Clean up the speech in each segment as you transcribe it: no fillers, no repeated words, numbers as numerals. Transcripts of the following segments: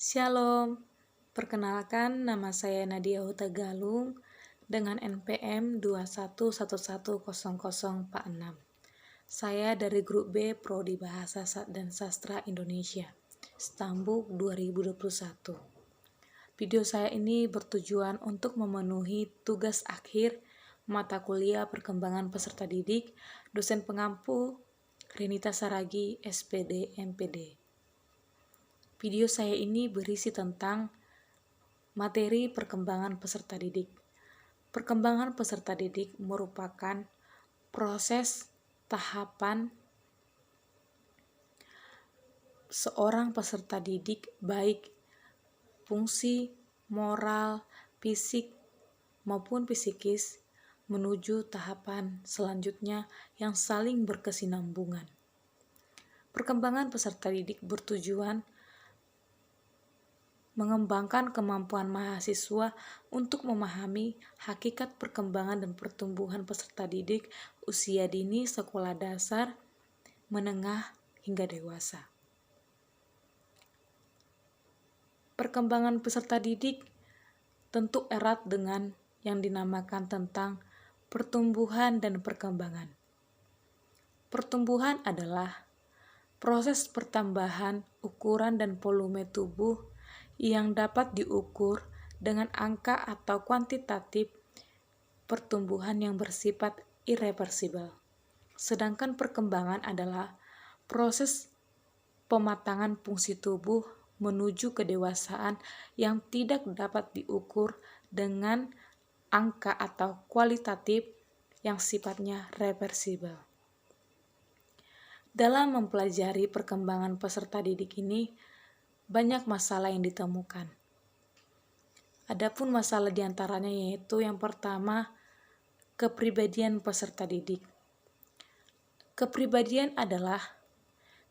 Shalom, perkenalkan nama saya Nadia Hutagalung dengan NPM 21110046. Saya dari grup B Prodi Bahasa dan Sastra Indonesia, Stambuk 2021. Video saya ini bertujuan untuk memenuhi tugas akhir mata kuliah perkembangan peserta didik dosen pengampu Renita Saragi, SPD, MPD. Video saya ini berisi tentang materi perkembangan peserta didik. Perkembangan peserta didik merupakan proses tahapan seorang peserta didik baik fungsi, moral, fisik, maupun psikis menuju tahapan selanjutnya yang saling berkesinambungan. Perkembangan peserta didik bertujuan mengembangkan kemampuan mahasiswa untuk memahami hakikat perkembangan dan pertumbuhan peserta didik usia dini sekolah dasar, menengah, hingga dewasa. Perkembangan peserta didik tentu erat dengan yang dinamakan tentang pertumbuhan dan perkembangan. Pertumbuhan adalah proses pertambahan ukuran dan volume tubuh yang dapat diukur dengan angka atau kuantitatif pertumbuhan yang bersifat irreversibel. Sedangkan perkembangan adalah proses pematangan fungsi tubuh menuju kedewasaan yang tidak dapat diukur dengan angka atau kualitatif yang sifatnya reversibel. Dalam mempelajari perkembangan peserta didik ini, banyak masalah yang ditemukan. Adapun masalah diantaranya yaitu yang pertama, kepribadian peserta didik. Kepribadian adalah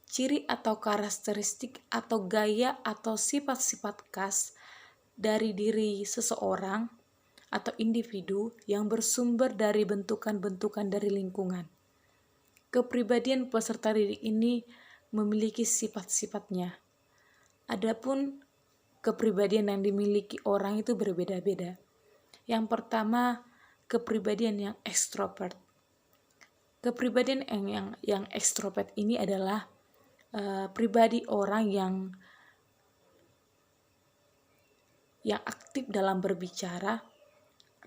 ciri atau karakteristik atau gaya atau sifat-sifat khas dari diri seseorang atau individu yang bersumber dari bentukan-bentukan dari lingkungan. Kepribadian peserta didik ini memiliki sifat-sifatnya. Adapun kepribadian yang dimiliki orang itu berbeda-beda. Yang pertama, kepribadian yang ekstrovert. Kepribadian yang ekstrovert ini adalah pribadi orang yang aktif dalam berbicara,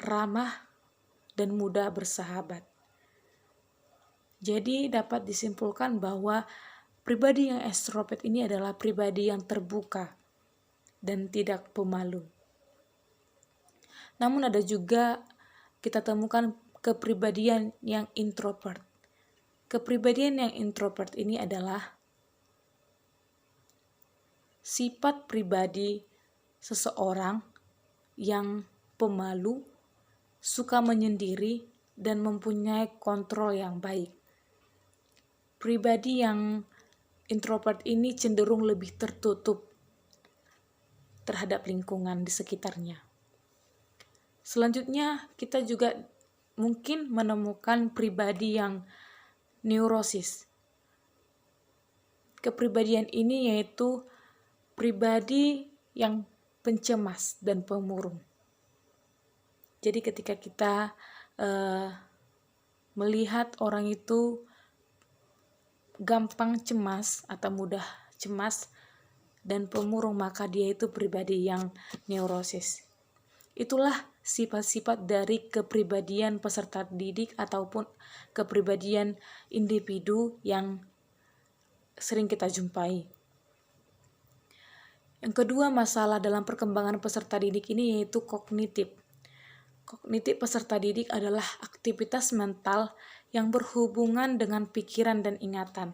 ramah, dan mudah bersahabat. Jadi dapat disimpulkan bahwa pribadi yang ekstrovert ini adalah pribadi yang terbuka dan tidak pemalu. Namun ada juga kita temukan kepribadian yang introvert. Kepribadian yang introvert ini adalah sifat pribadi seseorang yang pemalu, suka menyendiri, dan mempunyai kontrol yang baik. Pribadi yang introvert ini cenderung lebih tertutup terhadap lingkungan di sekitarnya. Selanjutnya, kita juga mungkin menemukan pribadi yang neurosis. Kepribadian ini yaitu pribadi yang pencemas dan pemurung. Jadi ketika kita melihat orang itu gampang cemas atau mudah cemas dan pemurung, maka dia itu pribadi yang neurosis. Itulah sifat-sifat dari kepribadian peserta didik ataupun kepribadian individu yang sering kita jumpai. Yang kedua masalah dalam perkembangan peserta didik ini yaitu kognitif. Kognitif peserta didik adalah aktivitas mental yang berhubungan dengan pikiran dan ingatan.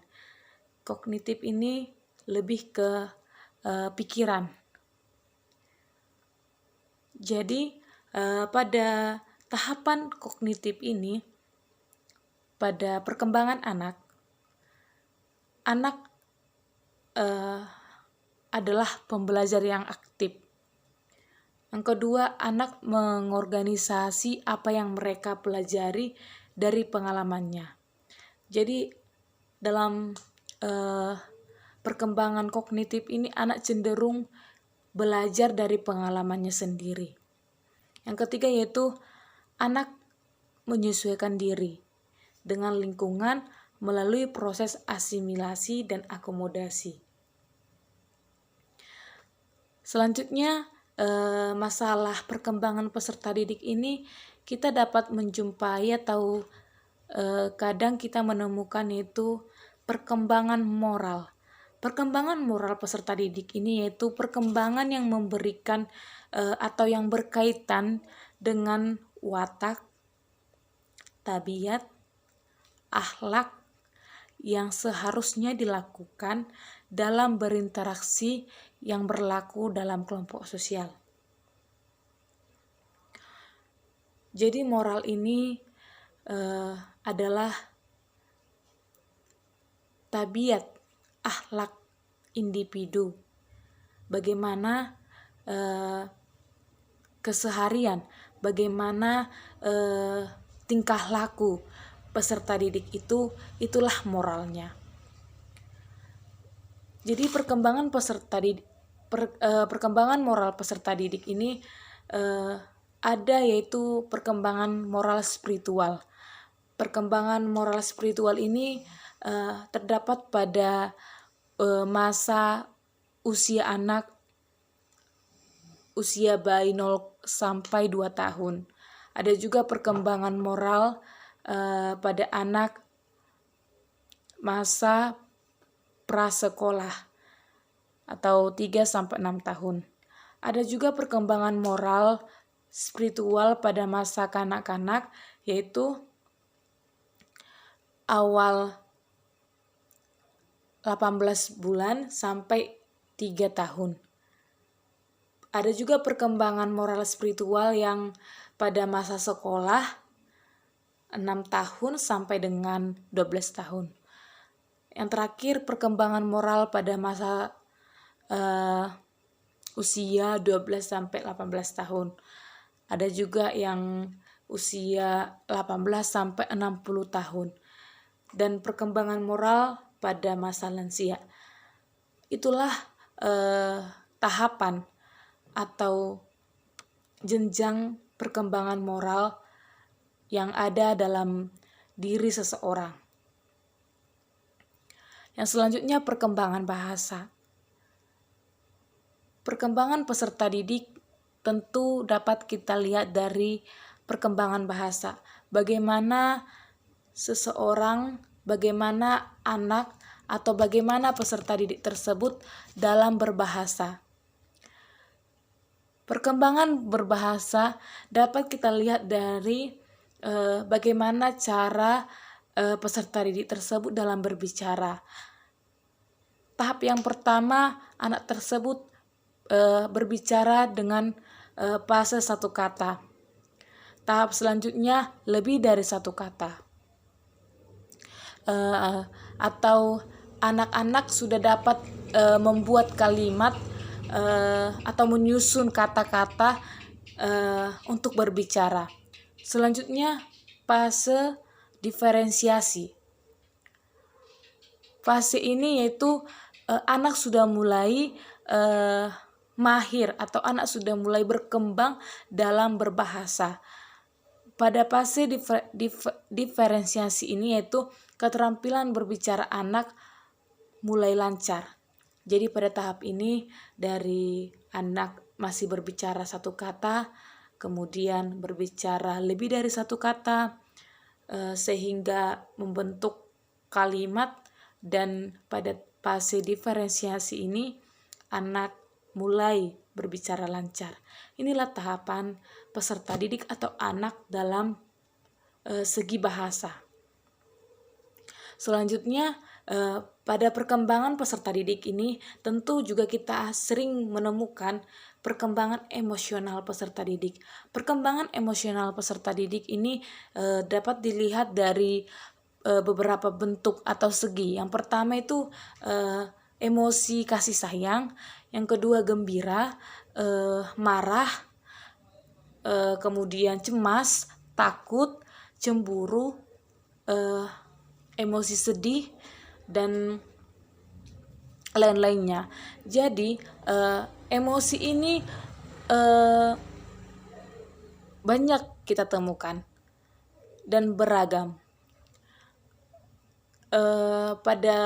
Kognitif ini lebih ke pikiran. Jadi pada tahapan kognitif ini, pada perkembangan anak adalah pembelajar yang aktif. Yang kedua, anak mengorganisasi apa yang mereka pelajari dari pengalamannya. Jadi dalam perkembangan kognitif ini anak cenderung belajar dari pengalamannya sendiri. Yang ketiga yaitu anak menyesuaikan diri dengan lingkungan melalui proses asimilasi dan akomodasi. Selanjutnya, masalah perkembangan peserta didik ini kita dapat menjumpai atau kadang kita menemukan itu perkembangan moral. Perkembangan moral peserta didik ini yaitu perkembangan yang memberikan atau yang berkaitan dengan watak, tabiat, akhlak yang seharusnya dilakukan dalam berinteraksi yang berlaku dalam kelompok sosial. Jadi moral ini adalah tabiat, akhlak individu. Bagaimana keseharian, bagaimana tingkah laku peserta didik itulah moralnya. Jadi perkembangan moral peserta didik ini ada yaitu perkembangan moral spiritual. Perkembangan moral spiritual ini terdapat pada masa usia anak, usia bayi 0 sampai 2 tahun. Ada juga perkembangan moral pada anak masa prasekolah atau 3 sampai 6 tahun. Ada juga perkembangan moral spiritual pada masa kanak-kanak yaitu awal 18 bulan sampai 3 tahun. Ada juga perkembangan moral spiritual yang pada masa sekolah 6 tahun sampai dengan 12 tahun. Yang terakhir perkembangan moral pada masa usia 12 sampai 18 tahun. Ada juga yang usia 18 sampai 60 tahun. Dan perkembangan moral pada masa lansia. Itulah tahapan atau jenjang perkembangan moral yang ada dalam diri seseorang. Yang selanjutnya perkembangan bahasa. Perkembangan peserta didik tentu dapat kita lihat dari perkembangan bahasa. Bagaimana seseorang, bagaimana anak atau bagaimana peserta didik tersebut dalam berbahasa. Perkembangan berbahasa dapat kita lihat dari bagaimana cara peserta didik tersebut dalam berbicara. Tahap yang pertama, anak tersebut berbicara dengan fase satu kata. Tahap selanjutnya lebih dari satu kata. Atau anak-anak sudah dapat membuat kalimat atau menyusun kata-kata untuk berbicara. Selanjutnya fase diferensiasi. Fase ini yaitu anak sudah mulai mahir atau anak sudah mulai berkembang dalam berbahasa. Pada fase diferensiasi ini yaitu keterampilan berbicara anak mulai lancar. Jadi pada tahap ini dari anak masih berbicara satu kata, kemudian berbicara lebih dari satu kata, sehingga membentuk kalimat, dan pada fase diferensiasi ini anak mulai berbicara lancar. Inilah tahapan peserta didik atau anak dalam segi bahasa. Selanjutnya pada perkembangan peserta didik ini tentu juga kita sering menemukan perkembangan emosional peserta didik. Perkembangan emosional peserta didik ini dapat dilihat dari beberapa bentuk atau segi. Yang pertama itu emosi kasih sayang, yang kedua gembira, marah, kemudian cemas, takut, cemburu, emosi sedih, dan lain-lainnya. Jadi Emosi ini banyak kita temukan dan beragam. Pada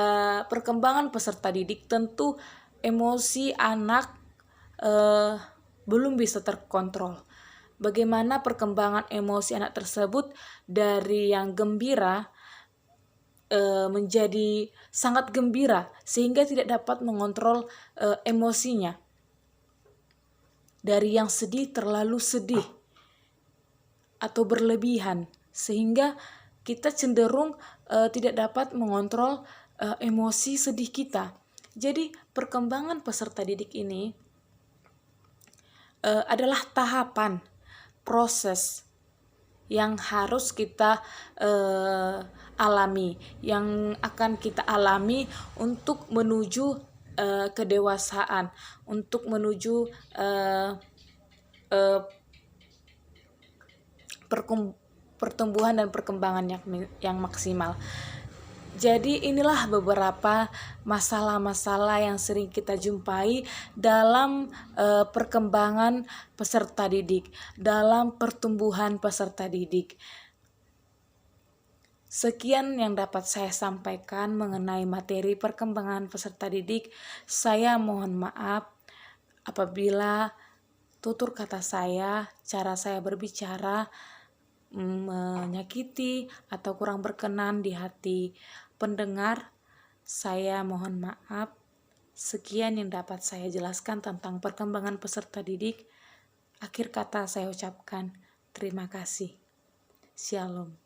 perkembangan peserta didik tentu emosi anak belum bisa terkontrol. Bagaimana perkembangan emosi anak tersebut dari yang gembira menjadi sangat gembira sehingga tidak dapat mengontrol emosinya. Dari yang sedih terlalu sedih atau berlebihan sehingga kita cenderung tidak dapat mengontrol emosi sedih kita. Jadi perkembangan peserta didik ini adalah tahapan proses yang harus kita alami, yang akan kita alami untuk menuju kedewasaan, untuk menuju pertumbuhan dan perkembangan yang maksimal. Jadi inilah beberapa masalah-masalah yang sering kita jumpai dalam perkembangan peserta didik, dalam pertumbuhan peserta didik. Sekian yang dapat saya sampaikan mengenai materi perkembangan peserta didik. Saya mohon maaf apabila tutur kata saya, cara saya berbicara menyakiti atau kurang berkenan di hati pendengar. Saya mohon maaf. Sekian yang dapat saya jelaskan tentang perkembangan peserta didik. Akhir kata saya ucapkan terima kasih. Shalom.